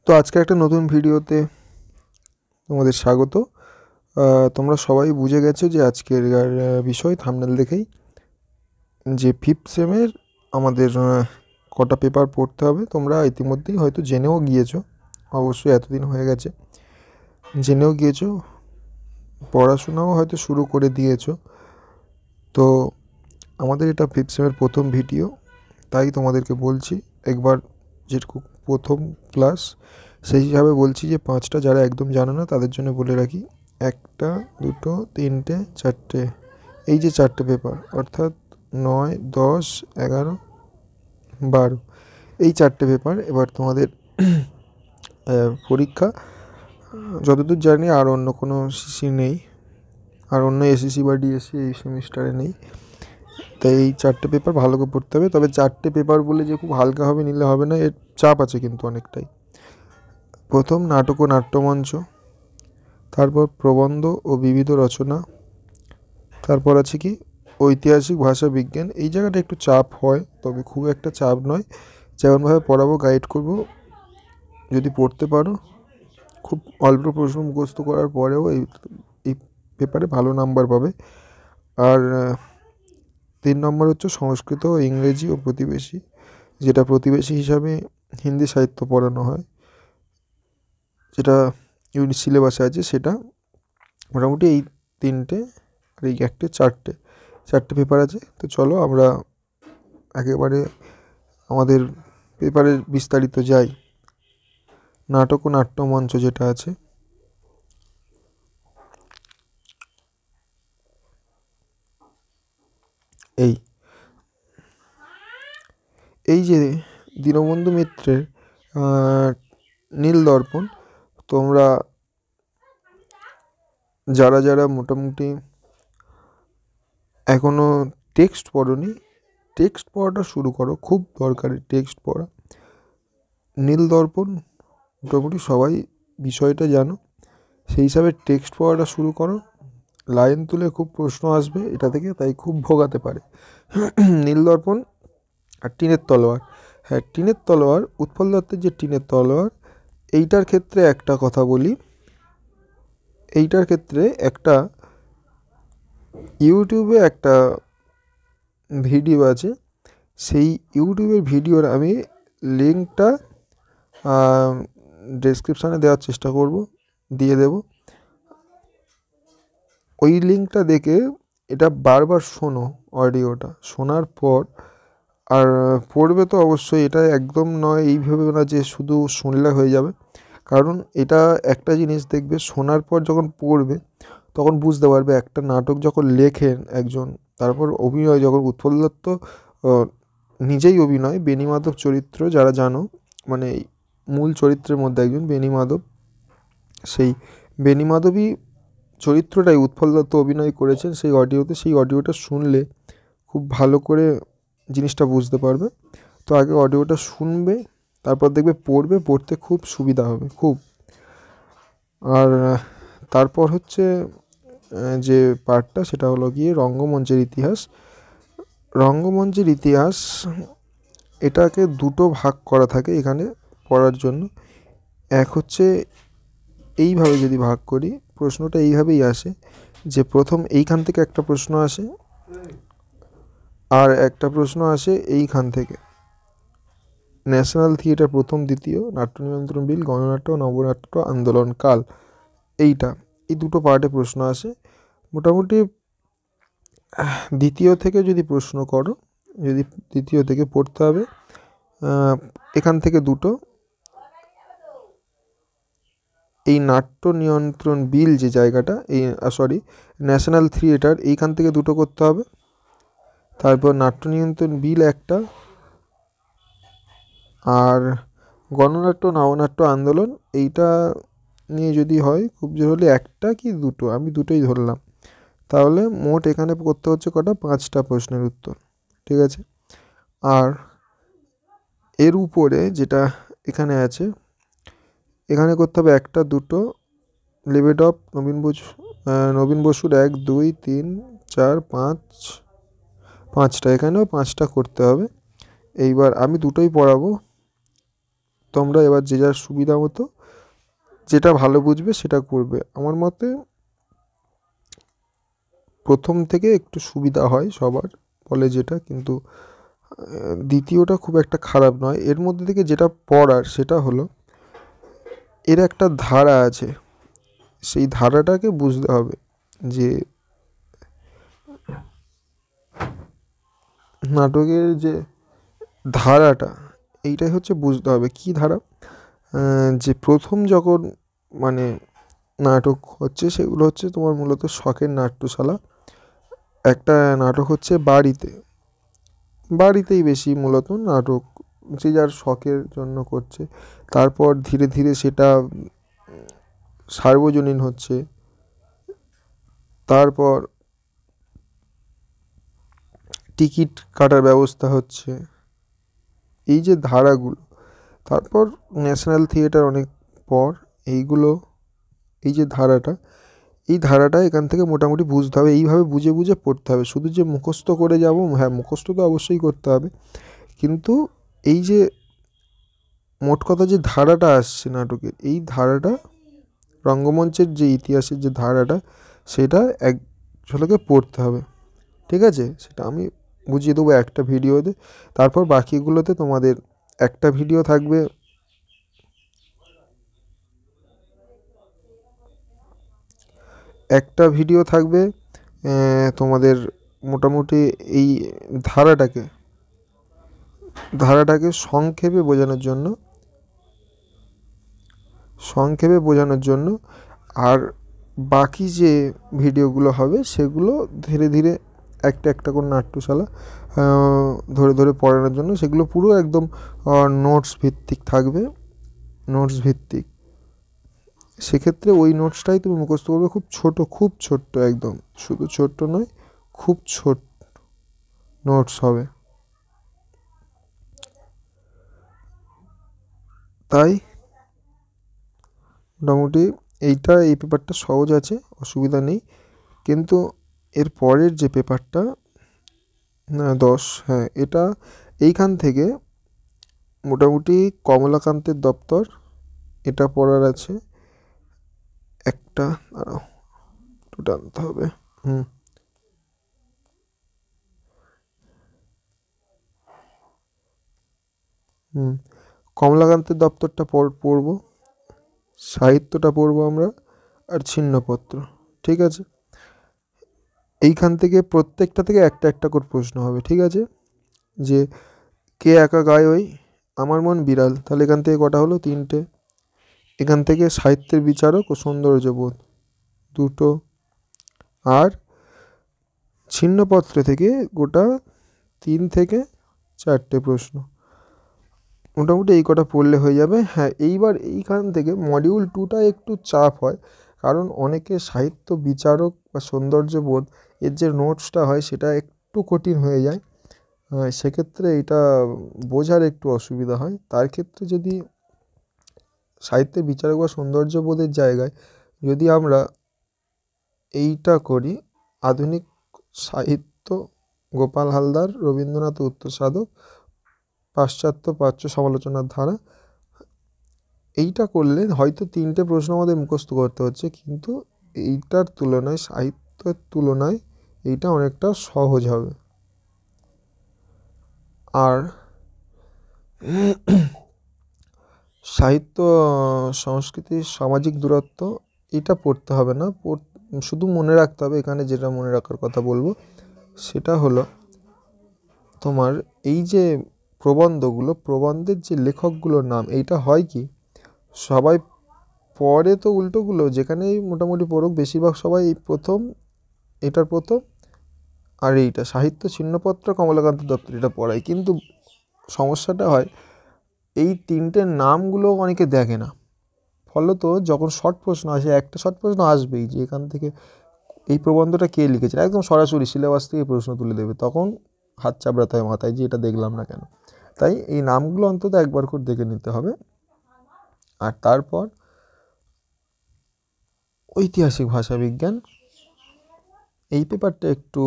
তো আজকে একটা নতুন ভিডিওতে তোমাদের স্বাগত। তোমরা সবাই বুঝে গেছো যে আজকের বিষয় থাম্বনেল দেখেই যে ফিফথ সেমের আমাদের কটা পেপার পড়তে হবে। তোমরা ইতিমধ্যেই হয়তো জেনেও গিয়েছো, অবশ্যই এতদিন হয়ে গেছে, জেনেও গিয়েছো, পড়াশোনাও হয়তো শুরু করে দিয়েছো। তো আমাদের এটা ফিফথ সেমের প্রথম ভিডিও, তাই তোমাদেরকে বলছি একবার, যেটুকু প্রথম ক্লাস সেই হিসাবে বলছি যে 5টা যারা একদম জানো না তাদের জন্য বলে রাখি, 1টা 2টো 3টে 4টে, এই যে 4টে পেপার অর্থাৎ 9 10 11 12, এই 4টে পেপার এবার তোমাদের পরীক্ষা। যতদূর জানি আর অন্য কোনো সিসি নেই, আর অন্য এসএসসি বা ডিএসসি এই সেমিস্টারে নেই, তাই এই 4টে পেপার ভালো করে পড়তে হবে। তবে 4টে পেপার বলে যে খুব হালকা হবে নিলে হবে না, এর চাপ আছে কিন্তু অনেকটাই। প্রথম নাটক ও নাট্যমঞ্চ, তারপর প্রবন্ধ ও বিবিধ রচনা, তারপর আছে কি ঐতিহাসিক ভাষা বিজ্ঞান। এই জায়গাটা একটু চাপ হয়, তবে খুব একটা চাপ নয়। যেমনভাবে পড়াবো গাইড করব, যদি পড়তে পারো খুব অল্প প্রশ্ন মুখস্থ করার পরেও এই পেপারে ভালো নাম্বার পাবে। আর 3 নম্বর হচ্ছে সংস্কৃত ও ইংরেজি ও প্রতিবেশী, যেটা প্রতিবেশী হিসাবে হিন্দি সাহিত্য পড়ানো হয়, যেটা ইউনিট সিলেবাসে আছে সেটা। মোটামুটি এই 3টে আর এই একটা 4টে পেপার আছে। তো চলো আমরা একেবারে আমাদের পেপারে বিস্তারিত যাই। নাটক ও নাট্যমঞ্চ যেটা আছে, এই যে দীনবন্ধু মিত্রের নীল দর্পণ, তোমরা যারা যারা মোটামুটি এখনও টেক্সট পড়োনি, টেক্সট পড়াটা শুরু করো, খুব দরকারি টেক্সট পড়া। নীল দর্পণ মোটামুটি সবাই বিষয়টা জানো, সেই হিসাবে টেক্সট পড়াটা শুরু করো। লাইন তুলে খুব প্রশ্ন আসবে এটা থেকে, তাই খুব ভোগাতে পারে। নীল দর্পণ আর টিনের তলোয়ার। হ্যাঁ, টিনের তলোয়ার, উৎপল দত্তের যে টিনের তলোয়ার, এইটার ক্ষেত্রে একটা কথা বলি, এইটার ক্ষেত্রে একটা ইউটিউবে একটা ভিডিও আছে, সেই ইউটিউবের ভিডিওর আমি লিঙ্কটা ডেসক্রিপশানে দেওয়ার চেষ্টা করব, দিয়ে দেব। ওই লিঙ্কটা দেখে এটা বারবার শোনো, অডিওটা শোনার পর আর পড়বে তো অবশ্যই। এটা একদম নয় এইভাবে না যে শুধু শুনলে হয়ে যাবে, কারণ এটা একটা জিনিস দেখবে শোনার পর যখন পড়বে তখন বুঝতে পারবে। একটা নাটক যখন লেখেন একজন, তারপর অভিনয় যখন, উৎপল দত্ত নিজেই অভিনয়, বেণী মাধব চরিত্র যারা জানো, মানে মূল চরিত্রের মধ্যে একজন বেণী মাধব, সেই বেণী মাধবই চরিত্রটাই উৎপল দত্ত অভিনয় করেছেন সেই অডিওতে। সেই অডিওটা শুনলে খুব ভালো করে জিনিসটা বুঝতে পারবে। তো আগে অডিওটা শুনবে, তারপর দেখবে পড়বে, পড়তে খুব সুবিধা হবে খুব। আর তারপর হচ্ছে যে পার্টটা, সেটা হলো গিয়ে রঙ্গমঞ্চের ইতিহাস। রঙ্গমঞ্চের ইতিহাস এটাকে দুটো ভাগ করা থাকে এখানে পড়ার জন্য। এক হচ্ছে এইভাবে যদি ভাগ করি, প্রশ্নটা এইভাবেই আসে যে প্রথম এইখান থেকে একটা প্রশ্ন আসে, আর একটা প্রশ্ন আসে এইখান থেকে, ন্যাশনাল থিয়েটার প্রথম দ্বিতীয়, নাট্য নিয়ন্ত্রণ বিল, গণনাট্য ও নবনাট্য আন্দোলন কাল, এইটা, এই দুটো পার্টে প্রশ্ন আসে। মোটামুটি দ্বিতীয় থেকে যদি প্রশ্ন করো, যদি দ্বিতীয় থেকে পড়তে হবে, এখান থেকে দুটো, এই নাট্য নিয়ন্ত্রণ বিল যে জায়গাটা, এই ন্যাশনাল থিয়েটার, এইখান থেকে দুটো করতে হবে। তারপর নাট্য নিয়ন্ত্রণ বিল একটা, আর গণনাট্য নবনাট্য আন্দোলন, এইটা নিয়ে যদি হয় খুব জোর হলে একটা কি দুটো, আমি দুটোই ধরলাম, তাহলে মোট এখানে করতে হচ্ছে কটা, 5টা প্রশ্নের উত্তর, ঠিক আছে। আর এর উপরে যেটা এখানে আছে, এখানে করতে হবে একটা দুটো, লেবেডপ নবীন বসুর 1 2 3 4 5, 5টা, এখানেও 5টা করতে হবে। এইবার আমি দুটোই পড়াবো, তোমরা এবার যে যার সুবিধা মতো যেটা ভালো বুঝবে সেটা করবে। আমার মতে প্রথম থেকে একটু সুবিধা হয় সবার বলে যেটা, কিন্তু দ্বিতীয়টা খুব একটা খারাপ নয়। এর মধ্যে থেকে যেটা পড়ার সেটা হলো এর একটা ধারা আছে, সেই ধারাটাকে বুঝতে হবে যে নাটকের যে ধারাটা এইটাই হচ্ছে বুঝতে হবে। কী ধারা? যে প্রথম যখন মানে নাটক হচ্ছে সেগুলো হচ্ছে তোমার মূলত শখের নাট্যশালা। একটা নাটক হচ্ছে বাড়িতেই বেশি মূলত নাটক যে যার শখের জন্য করছে। তারপর ধীরে ধীরে সেটা সার্বজনীন হচ্ছে, তারপর টিকিট কাটার ব্যবস্থা হচ্ছে, এই যে ধারাগুলো। তারপর ন্যাশনাল থিয়েটার অনেক পর এইগুলো, এই যে ধারাটা, এই ধারাটা এখান থেকে মোটামুটি বুঝতে হবে। এইভাবে বুঝে বুঝে পড়তে হবে। শুধু যে মুখস্থ করে যাব, হ্যাঁ মুখস্থ তো অবশ্যই করতে হবে, কিন্তু এই যে মোট কথা যে ধারাটা আসছে নাটকের, এই ধারাটা রঙ্গমঞ্চের যে ইতিহাসের যে ধারাটা সেটা এক ঝলকে পড়তে হবে। ঠিক আছে? সেটা আমি বুঝিয়ে দেবো একটা ভিডিওতে। তারপর বাকিগুলোতে তোমাদের একটা ভিডিও থাকবে তোমাদের মোটামুটি এই ধারাটাকে সংক্ষেপে বোঝানোর জন্য। আর বাকি যে ভিডিওগুলো হবে সেগুলো ধীরে ধীরে একটা একটা করে নাট্যশালা ধরে ধরে পড়ানোর জন্য, সেগুলো পুরো একদম নোটস ভিত্তিক থাকবে, নোটস ভিত্তিক। সেক্ষেত্রে ওই নোটসটাই তুমি মুখস্থ করবে, খুব ছোট্ট একদম, শুধু ছোট্ট নয়, খুব ছোট নোটস হবে। তাই মোটামুটি এই পেপারটা সহজ আছে, অসুবিধা নেই। কিন্তু এর পরের যে পেপারটা 10, হ্যাঁ এটা এইখান থেকে মোটামুটি কমলাকান্তের দপ্তর এটা পড়ার আছে একটা। দাঁড়াও, একটু টানতে হবে। কমলাকান্তের দপ্তরটা পড়বো, সাহিত্যটা পড়বো আমরা, আর ছিন্নপত্র। ঠিক আছে? এইখান থেকে প্রত্যেকটা থেকে একটা একটা করে প্রশ্ন হবে। ঠিক আছে? যে কে একা গায় ওই আমার মন বিড়াল, তাহলে এখান থেকে কটা হলো? 3টে। এখান থেকে সাহিত্যের বিচারক ও সৌন্দর্যবোধ 2টো। আর ছিন্নপত্র থেকে গোটা 3 থেকে 4টে প্রশ্ন। মোটামুটি এই কটা পড়লে হয়ে যাবে। হ্যাঁ, এইবার এইখান থেকে মডিউল 2টা একটু চাপ হয়, কারণ অনেকে সাহিত্য বিচারক বা সৌন্দর্যবোধ এর যে নোটসটা হয় সেটা একটু কঠিন হয়ে যায়। সেক্ষেত্রে এটা বোঝার একটু অসুবিধা হয়। তার ক্ষেত্রে যদি সাহিত্যের বিচারক বা সৌন্দর্যবোধের জায়গায় যদি আমরা এইটা করি, আধুনিক সাহিত্য, গোপাল হালদার, রবীন্দ্রনাথ উত্তরসাধক, পাশ্চাত্য প্রাচ্য সমালোচনার ধারা, এইটা করলে হয়তো 3টে প্রশ্ন আমাদের মুখস্থ করতে হচ্ছে, কিন্তু এইটার তুলনায়, সাহিত্যের তুলনায় এইটা অনেকটা সহজ হবে। আর সাহিত্য, সংস্কৃতি, সামাজিক দূরত্ব এটা পড়তে হবে না, শুধু মনে রাখতে হবে। এখানে যেটা মনে রাখার কথা বলবো সেটা হলো তোমার এই যে প্রবন্ধগুলো, প্রবন্ধের যে লেখকগুলোর নাম, এইটা হয় কি সবাই পড়ে তো উল্টোগুলো, যেখানেই মোটামুটি পড়ুক বেশিরভাগ সবাই এই এটার প্রথম আর এইটা সাহিত্য ছিন্নপত্র কমলাকান্ত দত্ত এটা পড়ায়, কিন্তু সমস্যাটা হয় এই 3টের নামগুলো অনেকে দেখে না। ফলত যখন শর্ট প্রশ্ন আসে, একটা শর্ট প্রশ্ন আসবেই যে এখান থেকে এই প্রবন্ধটা কে লিখেছে, একদম সরাসরি সিলেবাস থেকে প্রশ্ন তুলে দেবে, তখন হাত চাপড়াতে হয় মাথায় যে এটা দেখলাম না কেন। তাই এই নামগুলো অন্তত একবার করে দেখে নিতে হবে। আর তারপর ঐতিহাসিক ভাষাবিজ্ঞান, এই পেপারটা একটু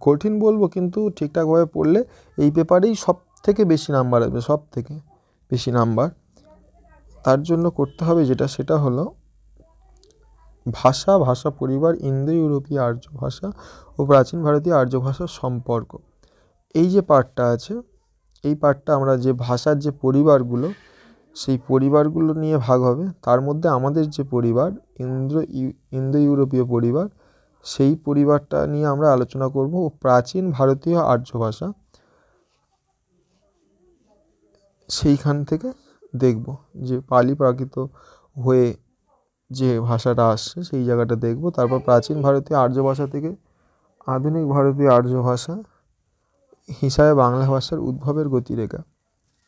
কঠিন বলবো, কিন্তু ঠিকঠাকভাবে পড়লে এই পেপারেই সব থেকে বেশি নাম্বার আসবে, সব থেকে। বেশি নাম্বার। তার জন্য করতে হবে যেটা, সেটা হলো ভাষা পরিবার, ইন্দো ইউরোপীয় আর্য ভাষা ও প্রাচীন ভারতীয় আর্য ভাষার সম্পর্ক। এই যে পার্টটা আছে, এই পার্টটা আমরা যে ভাষার যে পরিবারগুলো, সেই পরিবারগুলো নিয়ে ভাগ হবে। তার মধ্যে আমাদের যে পরিবার ইন্দো ইউরোপীয় পরিবার, সেই পরিবারটা নিয়ে আমরা আলোচনা করব। ও প্রাচীন ভারতীয় আর্য ভাষা, সেইখান থেকে দেখব যে পালি প্রাকৃত হয়ে যে ভাষাটা আসছে সেই জায়গাটা দেখব। তারপর প্রাচীন ভারতীয় আর্য ভাষা থেকে আধুনিক ভারতীয় আর্য ভাষা হিসাবে বাংলা ভাষার উদ্ভবের গতিরেখা,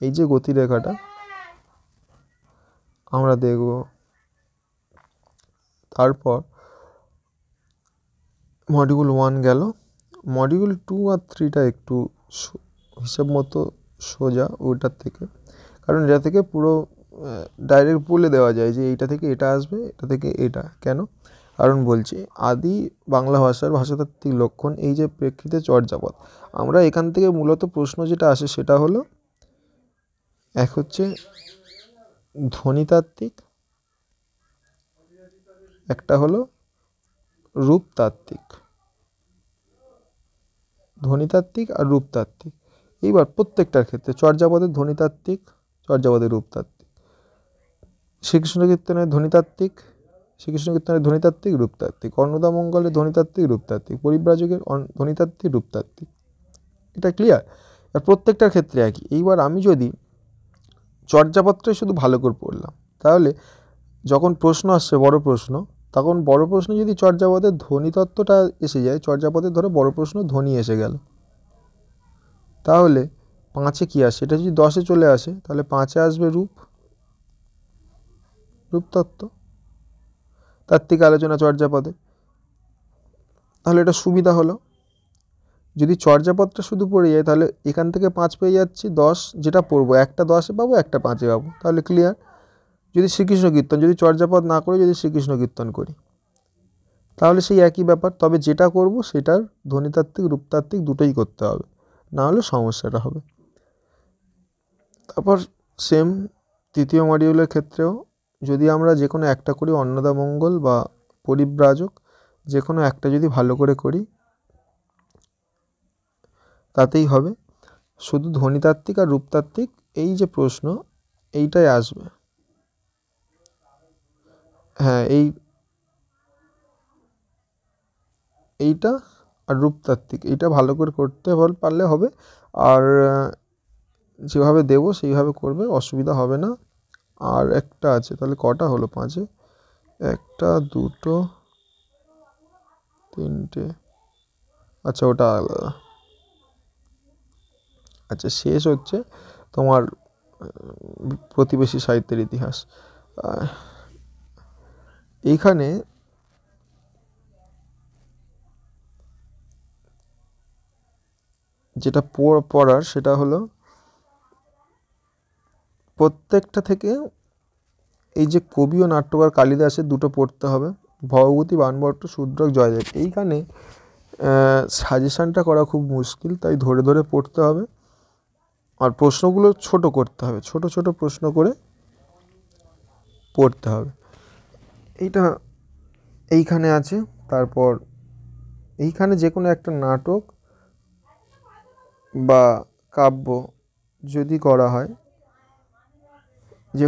এই যে গতিরেখাটা আমরা দেখব। তারপর মডিউল 1 গেল। মডিউল 2 আর 3টা একটু হিসাব মতো সোজা ওটার থেকে, কারণ এটা থেকে পুরো ডাইরেক্ট বলে দেওয়া যায় যে এইটা থেকে এটা আসবে, এটা থেকে এটা। কেন? কারণ বলছি, আদি বাংলা ভাষার ভাষাতাত্ত্বিক লক্ষণ, এই যে প্রেক্ষিতে চর্যাপদ, আমরা এখান থেকে মূলত প্রশ্ন যেটা আসে সেটা হলো, এক হচ্ছে ধ্বনিতাত্ত্বিক, একটা হলো রূপতাত্ত্বিক। ধ্বনিতাত্ত্বিক আর রূপতাত্ত্বিক। এইবার প্রত্যেকটার ক্ষেত্রে চর্যাপদের ধ্বনিতাত্ত্বিক, চর্যাপদের রূপতাত্ত্বিক, শ্রীকৃষ্ণ কীর্তনের ধ্বনিতাত্ত্বিক, শ্রীকৃষ্ণ কীর্তনের ধ্বনিতাত্ত্বিক রূপতাত্ত্বিক, অন্নদামঙ্গলের ধ্বনিতাত্ত্বিক রূপতাত্ত্বিক, পরিব্রাজকের ধ্বনিতাত্ত্বিক রূপতাত্ত্বিক। এটা ক্লিয়ার? আর প্রত্যেকটার ক্ষেত্রে একই। এইবার আমি যদি চর্যাপদটাই শুধু ভালো করে পড়লাম, তাহলে যখন প্রশ্ন আসছে বড় প্রশ্ন, তখন বড় প্রশ্নে যদি চর্যাপদের ধ্বনিতত্ত্বটা এসে যায়, চর্যাপদের ধরো বড় প্রশ্ন ধ্বনি এসে গেল, তাহলে 5-এ কী আসে? এটা যদি 10-এ চলে আসে, তাহলে 5-এ আসবে রূপতত্ত্ব, তাত্ত্বিক আলোচনা চর্যাপদে। তাহলে এটা সুবিধা হলো। যদি চর্যাপদটা শুধু পড়ে যায়, তাহলে এখান থেকে 5 পেয়ে যাচ্ছি, 10 যেটা পড়বো, একটা 10-এ পাবো, একটা 5-এ পাবো। তাহলে ক্লিয়ার? যদি শ্রীকৃষ্ণ কীর্তন, যদি চর্যাপদ না করে যদি শ্রীকৃষ্ণ কীর্তন করি, তাহলে সেই একই ব্যাপার। তবে যেটা করব সেটার ধ্বনিতাত্ত্বিক রূপতাত্ত্বিক দুটোই করতে হবে, না হলে সমস্যাটা হবে। তারপর সেম তৃতীয় মডিউলের ক্ষেত্রেও যদি আমরা যে কোনো একটা করি, অন্নদামঙ্গল বা পরিব্রাজক, যে কোনো একটা যদি ভালো করে করি তাতেই হবে। শুধু ধ্বনিতাত্ত্বিক আর রূপতাত্ত্বিক এই যে প্রশ্ন, এইটাই আসবে। হ্যাঁ, এইটা আর রূপতাত্ত্বিক, এইটা ভালো করে করতে পারলে হবে। আর যেভাবে দেবো সেইভাবে করবে, অসুবিধা হবে না। আর একটা আছে, তাহলে কটা হলো? 5-এ 1, 2, 3টে। আচ্ছা, ওটা আলাদা। আচ্ছা, শেষ হচ্ছে তোমার প্রতিবেশী সাহিত্যের ইতিহাস। এইখানে যেটা পড়ার সেটা হলো প্রত্যেকটা থেকে এই যে কবি ও নাট্যকার কালিদাসের দুটো পড়তে হবে, ভবভূতি, বাণভট্ট, শূদ্রক, জয়দেব। এইখানে সাজেশানটা করা খুব মুশকিল, তাই ধরে ধরে পড়তে হবে। আর প্রশ্নগুলো ছোট করতে হবে, ছোট ছোট প্রশ্ন করে পড়তে হবে। এইটা এইখানে আছে। তারপর এইখানে যে কোনো একটা নাটক বা কাব্য যদি করা হয়, যে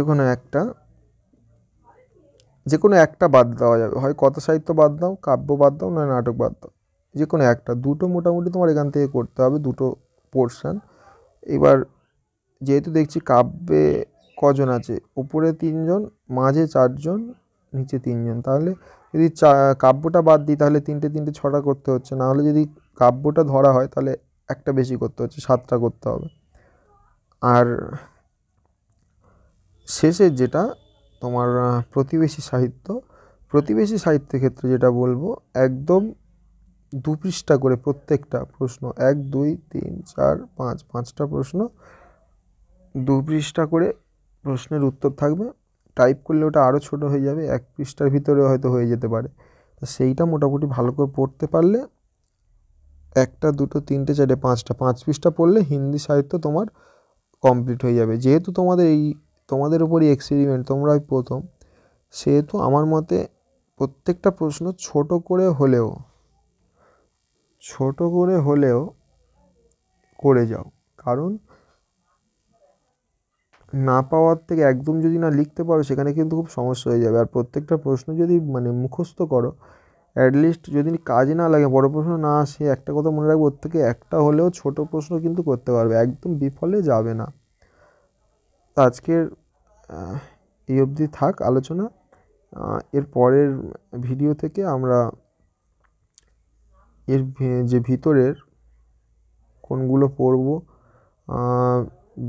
কোনো একটা বাদ দেওয়া যাবে, হয় কথা সাহিত্য বাদ দাও, কাব্য বাদ দাও, না নাটক বাদ দাও, যে কোনো একটা। দুটো মোটামুটি তোমার এখান থেকে করতে হবে, দুটো পোর্শান। এবার যেহেতু দেখছি কাব্যে কজন আছে, উপরে 3 জন, মাঝে 4 জন, নিচে 3 জন, তাহলে যদি কাব্যটা বাদ দিই তাহলে 3টে 6টা করতে হচ্ছে। না হলে যদি কাব্যটা ধরা হয় তাহলে একটা বেশি করতে হচ্ছে, 7টা করতে হবে। আর শেষে যেটা তোমার প্রতিবেশী সাহিত্যের ক্ষেত্রে যেটা বলবো, একদম 2 পৃষ্ঠা করে প্রত্যেকটা প্রশ্ন, 1, 2, 3, 4, 5, 5টা প্রশ্ন, 2 পৃষ্ঠা করে প্রশ্নের উত্তর থাকবে। টাইপ করলে ওটা আরও ছোট হয়ে যাবে, 1 পৃষ্ঠার ভিতরে হয়তো হয়ে যেতে পারে। তো সেইটা মোটামুটি ভালো করে পড়তে পারলে, 1টা 2টো 3টে 4টে 5টা 5 পৃষ্ঠা পড়লে হিন্দি সাহিত্য তোমার কমপ্লিট হয়ে যাবে। যেহেতু তোমাদের উপরই এক্সপেরিমেন্ট, তোমরাই প্রথম, সেহেতু আমার মতে প্রত্যেকটা প্রশ্ন ছোট করে হলেও করে যাও। কারণ না পাওয়ার থেকে একদম যদি না লিখতে পারো সেখানে কিন্তু খুব সমস্যা হয়ে যাবে। আর প্রত্যেকটা প্রশ্ন যদি মানে মুখস্থ করো, অ্যাটলিস্ট যদি কাজে না লাগে, বড় প্রশ্ন না আসে, একটা কথা মনে রাখবো, ওর থেকে একটা হলেও ছোট প্রশ্ন কিন্তু করতে পারবে, একদম বিফলে যাবে না। আজকের এই অবধি থাক আলোচনা। এর পরের ভিডিও থেকে আমরা যে ভিতরের কোনগুলো পড়ব,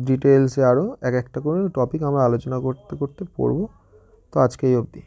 ডিটেলসে আরও এক একটা করে টপিক আমরা আলোচনা করতে করতে পড়ব। তো আজকে এই অবধি।